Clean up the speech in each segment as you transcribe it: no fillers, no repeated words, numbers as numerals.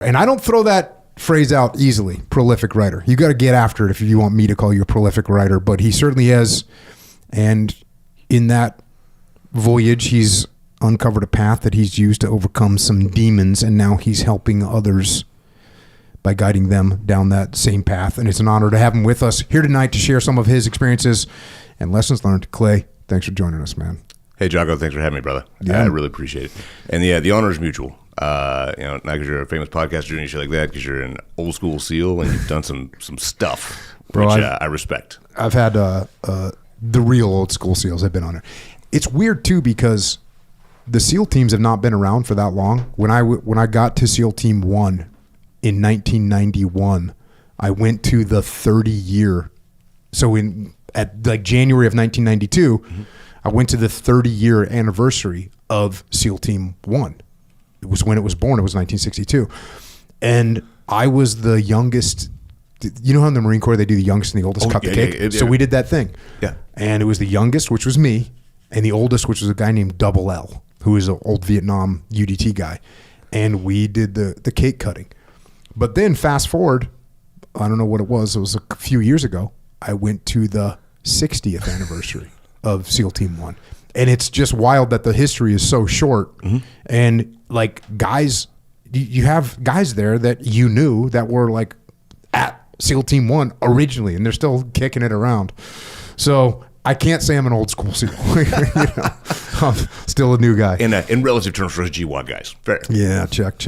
And I don't throw that phrase out easily, prolific writer. You got to get after it if you want me to call you a prolific writer, but he certainly has. And in that voyage, he's uncovered a path that he's used to overcome some demons, and now he's helping others by guiding them down that same path. And it's an honor to have him with us here tonight to share some of his experiences and lessons learned. Clay, thanks for joining us, man. Hey, Jocko, thanks for having me, brother. Yeah. I really appreciate it. And yeah, the honor is mutual. Not because you're a famous podcaster or any shit like that, because you're an old school SEAL and you've done some stuff, Bro, which I respect. I've had the real old school SEALs have been on it. It's weird too because the SEAL teams have not been around for that long. When I got to SEAL Team 1 in 1991, I went to the 30-year. So at like January of 1992, mm-hmm. I went to the 30-year anniversary of SEAL Team 1. It was when it was born. It was 1962. And I was the youngest. You know how in the Marine Corps they do the youngest and the oldest cut the cake? Yeah. So we did that thing. Yeah. And it was the youngest, which was me, and the oldest, which was a guy named Double L, who is an old Vietnam UDT guy. And we did the cake cutting. But then fast forward, I don't know what it was a few years ago, I went to the 60th anniversary of SEAL Team 1. And it's just wild that the history is so short. Mm-hmm. And like guys, you have guys there that you knew that were like at SEAL Team 1 originally, and they're still kicking it around. So I can't say I'm an old school SEAL. I'm still a new guy. In relative terms for us GWAT guys. Fair. Yeah, check.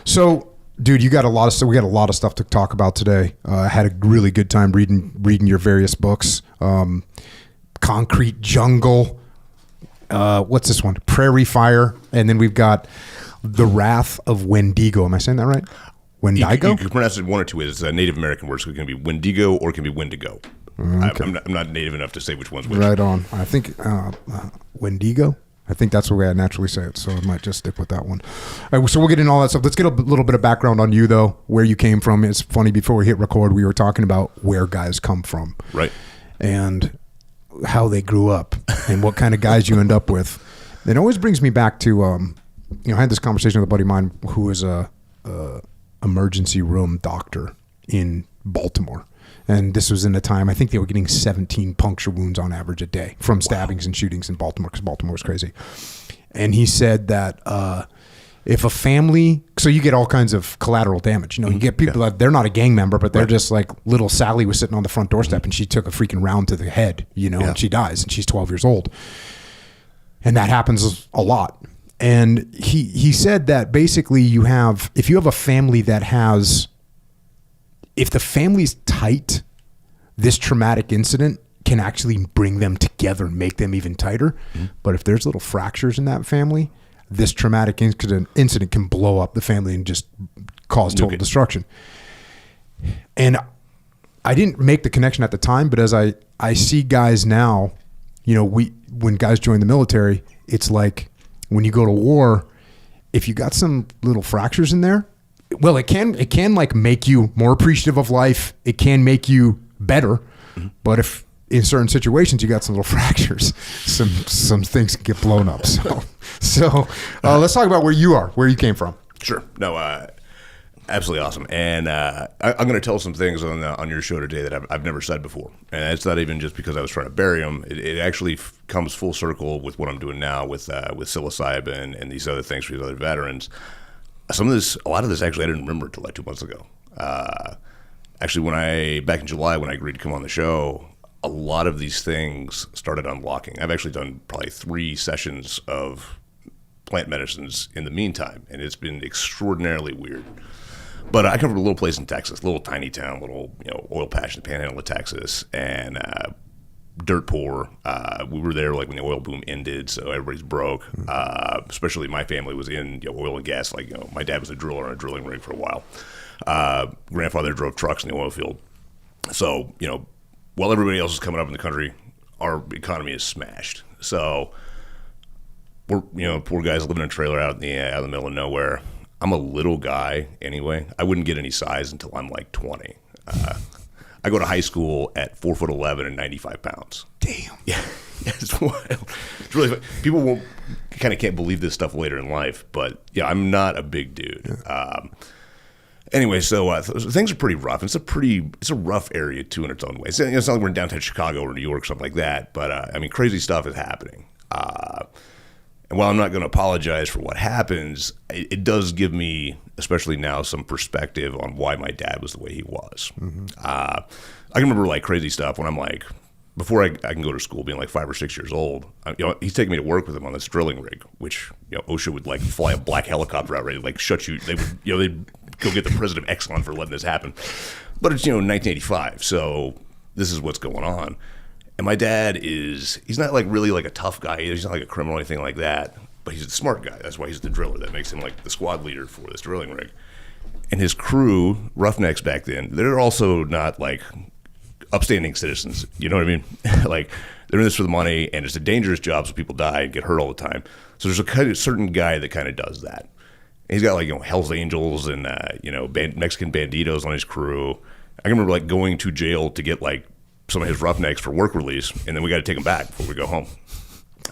So, dude, we got a lot of stuff to talk about today. I had a really good time reading your various books. Concrete Jungle. What's this one? Prairie Fire. And then we've got The Wrath of Wendigo. Am I saying that right? Wendigo? You can pronounce it one or two ways. It's a Native American word, so it can be Wendigo or it can be Wendigo. Okay. I'm not native enough to say which one's which. Right on. I think Wendigo. I think that's the way I naturally say it, so I might just stick with that one. All right, so we'll get into all that stuff. Let's get a little bit of background on you, though, where you came from. It's funny, before we hit record, we were talking about where guys come from. Right. And how they grew up and what kind of guys you end up with. It always brings me back to, I had this conversation with a buddy of mine who is a emergency room doctor in Baltimore. And this was in a time, I think they were getting 17 puncture wounds on average a day from stabbings and shootings in Baltimore, because Baltimore was crazy. And he said that if a family, so you get all kinds of collateral damage. You get people that they're not a gang member, but they're just like little Sally was sitting on the front doorstep and she took a freaking round to the head, and she dies and she's 12 years old. And that happens a lot. And he said that basically if you have a family that has, if the family's tight, this traumatic incident can actually bring them together and make them even tighter. Mm-hmm. But if there's little fractures in that family, this traumatic incident can blow up the family and just cause total destruction. And I didn't make the connection at the time, but as I see guys now, when guys join the military, it's like when you go to war, if you got some little fractures in there, well, it can like make you more appreciative of life. It can make you better. Mm-hmm. But if in certain situations you got some little fractures, some things can get blown up. So let's talk about where you came from. Sure. No, absolutely awesome. And I'm going to tell some things on your show today that I've never said before. And it's not even just because I was trying to bury them. It actually comes full circle with what I'm doing now with psilocybin and these other things for these other veterans. A lot of this actually I didn't remember until like 2 months ago. Actually, back in July when I agreed to come on the show, a lot of these things started unlocking. I've actually done probably 3 sessions of plant medicines in the meantime, and it's been extraordinarily weird. But I come from a little place in Texas, little tiny town, little oil patch in the panhandle of Texas, and dirt poor. We were there like when the oil boom ended, so everybody's broke. Especially my family was in oil and gas. Like my dad was a driller on a drilling rig for a while. Grandfather drove trucks in the oil field. So while everybody else is coming up in the country, our economy is smashed. So we're poor guys living in a trailer out in the middle of nowhere. I'm a little guy anyway. I wouldn't get any size until I'm like 20. I go to high school at 4'11" and 95 pounds. Damn. Yeah. It's wild. It's really fun. People won't can't believe this stuff later in life, but yeah, I'm not a big dude. Anyway, so things are pretty rough. It's a rough area too in its own way. It's not like we're in downtown Chicago or New York, something like that. But I mean, crazy stuff is happening. And while I'm not going to apologize for what happens, it does give me, especially now, some perspective on why my dad was the way he was. Mm-hmm. I can remember like crazy stuff when I'm like, before I can go to school, being like 5 or 6 years old. He's taking me to work with him on this drilling rig, which OSHA would like fly a black helicopter out ready to like shut you. They would they'd go get the president of Exxon for letting this happen. But it's 1985, so this is what's going on. And my dad he's not like really like a tough guy either. He's not like a criminal or anything like that. But he's a smart guy. That's why he's the driller. That makes him like the squad leader for this drilling rig. And his crew, roughnecks back then, they're also not like upstanding citizens. You know what I mean? Like they're in this for the money, and it's a dangerous job, so people die and get hurt all the time. So there's a kind of certain guy that kind of does that. And he's got like Hell's Angels and Mexican banditos on his crew. I can remember like going to jail to get like some of his roughnecks for work release, and then we got to take them back before we go home.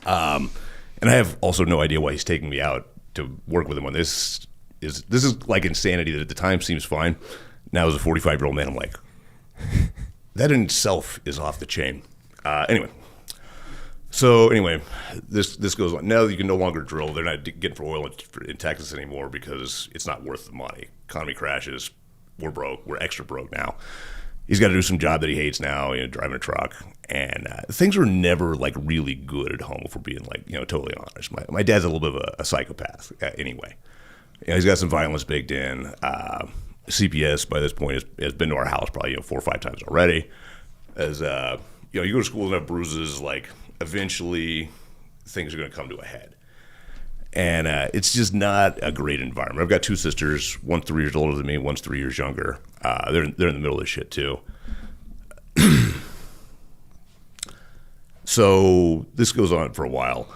And I have also no idea why he's taking me out to work with him on this. This is like insanity that at the time seems fine. Now as a 45-year-old man, I'm like, that in itself is off the chain. Anyway, this goes on. Now you can no longer drill. They're not getting for oil in Texas anymore because it's not worth the money. Economy crashes. We're broke. We're extra broke now. He's got to do some job that he hates now, driving a truck. And things are never like really good at home, if we're being like, totally honest. My dad's a little bit of a psychopath anyway. He's got some violence baked in. CPS by this point has been to our house probably 4 or 5 times already. As you go to school and have bruises, like eventually things are going to come to a head, and it's just not a great environment. I've got 2 sisters, one's 3 years older than me, one's 3 years younger. They're in the middle of this shit too. So this goes on for a while.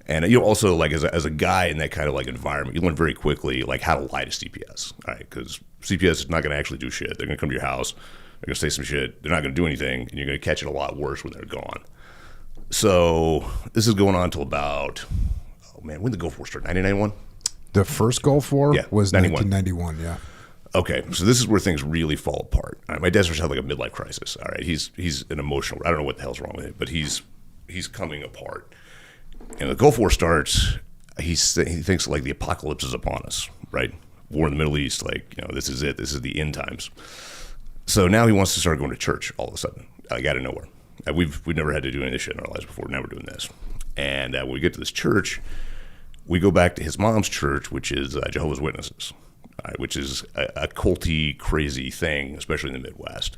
And also like as a guy in that kind of like environment, you learn very quickly like how to lie to CPS, right? Because CPS is not going to actually do shit. They're going to come to your house, they're going to say some shit, they're not going to do anything, and you're going to catch it a lot worse when they're gone. So this is going on until about, when did the Gulf War start? 1991? The first Gulf War was 91. 1991, yeah. Okay, so this is where things really fall apart. All right, my dad starts to have like a midlife crisis. All right, he's an emotional. I don't know what the hell's wrong with him, but he's coming apart. And the Gulf War starts. He thinks like the apocalypse is upon us, right? War in the Middle East, like this is it. This is the end times. So now he wants to start going to church all of a sudden, like out of nowhere. We've never had to do any of this shit in our lives before. Now we're doing this. And when we get to this church, we go back to his mom's church, which is Jehovah's Witnesses, which is a culty, crazy thing, especially in the Midwest.